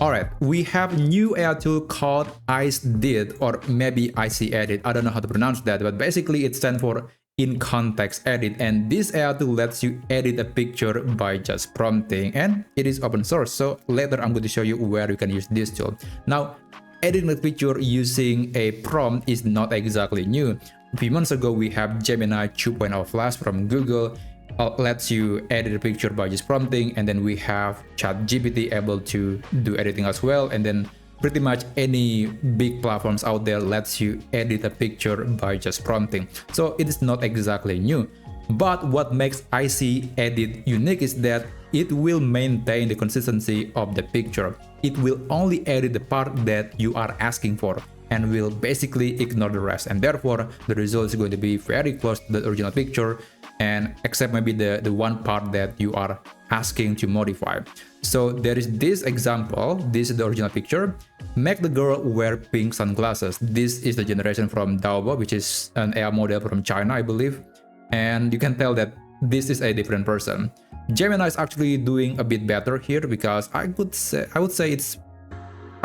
Alright, we have new AI tool called ICEdit, or maybe ICEdit. I don't know how to pronounce that, but basically it stands for in context edit, and this AI tool lets you edit a picture by just prompting, and it is open source. So later I'm going to show you where you can use this tool. Now, editing a picture using a prompt is not exactly new. A few months ago, we have Gemini 2.0 Flash from Google. Lets you edit a picture by just prompting, and then we have ChatGPT able to do editing as well, and then pretty much any big platforms out there lets you edit a picture by just prompting. So it is not exactly new, but what makes ICEdit unique is that it will maintain the consistency of the picture. It will only edit the part that you are asking for and will basically ignore the rest, and therefore the result is going to be very close to the original picture, and except maybe the one part that you are asking to modify. So there is this example. This is the original picture. Make the girl wear pink sunglasses. This is the generation from Daobo, which is an AI model from China, I believe, and you can tell that this is a different person. Gemini is actually doing a bit better here, because I would say it's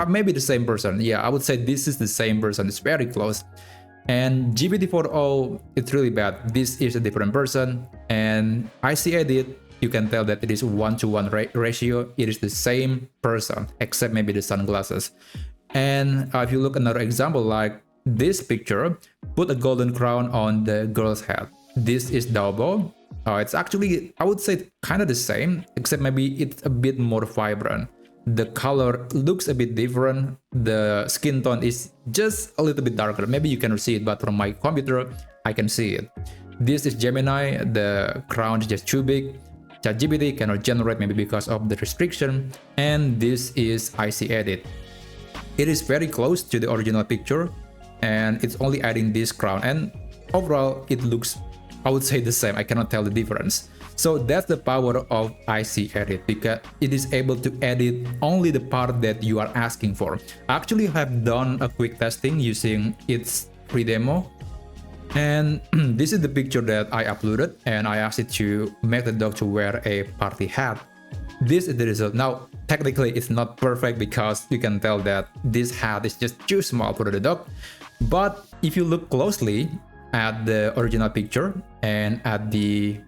maybe the same person. Yeah, I would say this is the same person. It's very close. And GPT-4o, it's really bad. This is a different person. And ICEdit, you can tell that it is 1-to-1 ratio. It is the same person, except maybe the sunglasses. And if you look at another example, like this picture, put a golden crown on the girl's head. This is Daobo. It's actually, I would say, kind of the same, except maybe it's a bit more vibrant. The color looks a bit different. The skin tone is just a little bit darker. Maybe you cannot see it, but from my computer, I can see it. This is Gemini. The crown is just too big. ChatGPT cannot generate, maybe because of the restriction. And this is ICEdit. It is very close to the original picture, and it's only adding this crown. And overall, it looks, I would say, the same. I cannot tell the difference. So that's the power of ICEdit, because it is able to edit only the part that you are asking for. I actually have done a quick testing using its free demo, and this is the picture that I uploaded, and I asked it to make the dog to wear a party hat. This is the result. Now, technically it's not perfect, because you can tell that this hat is just too small for the dog, but if you look closely at the original picture and at the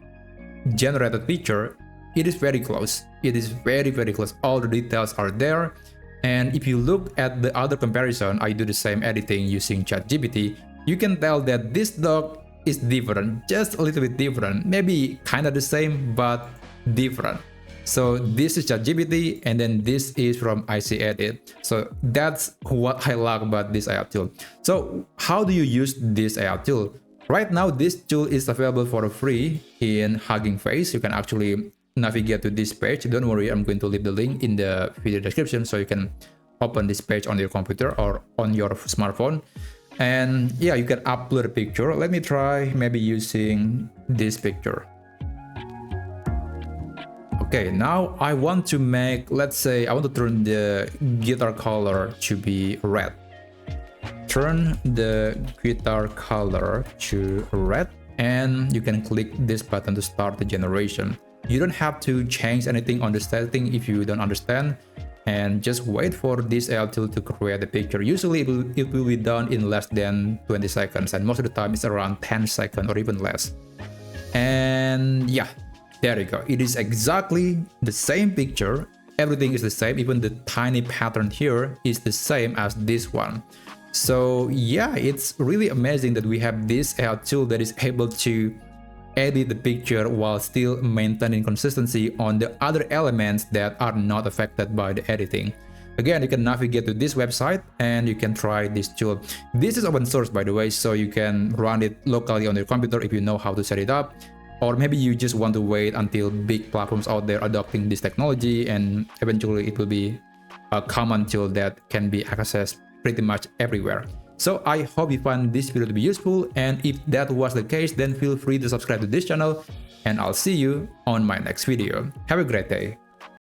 generated picture, it is very close. It is very close. All the details are there. And if you look at the other comparison, I do the same editing using ChatGPT, you can tell that this dog is different, just a little bit different, maybe kind of the same but different. So this is ChatGPT, and then this is from ICEdit. So that's what I like about this AI tool. So how do you use this AI tool? Right now, this tool is available for free in Hugging Face. You can actually navigate to this page. Don't worry, I'm going to leave the link in the video description, so you can open this page on your computer or on your smartphone. And yeah, you can upload a picture. Let me try maybe using this picture. Okay, now I want to make, let's say I want to turn the guitar color to be red. Turn the guitar color to red, and you can click this button to start the generation. You don't have to change anything on the setting if you don't understand, and just wait for this AI tool to create the picture. Usually it will be done in less than 20 seconds, and most of the time it's around 10 seconds or even less. And yeah, there you go. It is exactly the same picture. Everything is the same. Even the tiny pattern here is the same as this one. So yeah, it's really amazing that we have this AI tool that is able to edit the picture while still maintaining consistency on the other elements that are not affected by the editing. Again, you can navigate to this website and you can try this tool. This is open source, by the way, so you can run it locally on your computer if you know how to set it up. Or maybe you just want to wait until big platforms out there adopting this technology, and eventually it will be a common tool that can be accessed pretty much everywhere. So I hope you find this video to be useful, and if that was the case, then feel free to subscribe to this channel, and I'll see you on my next video. Have a great day.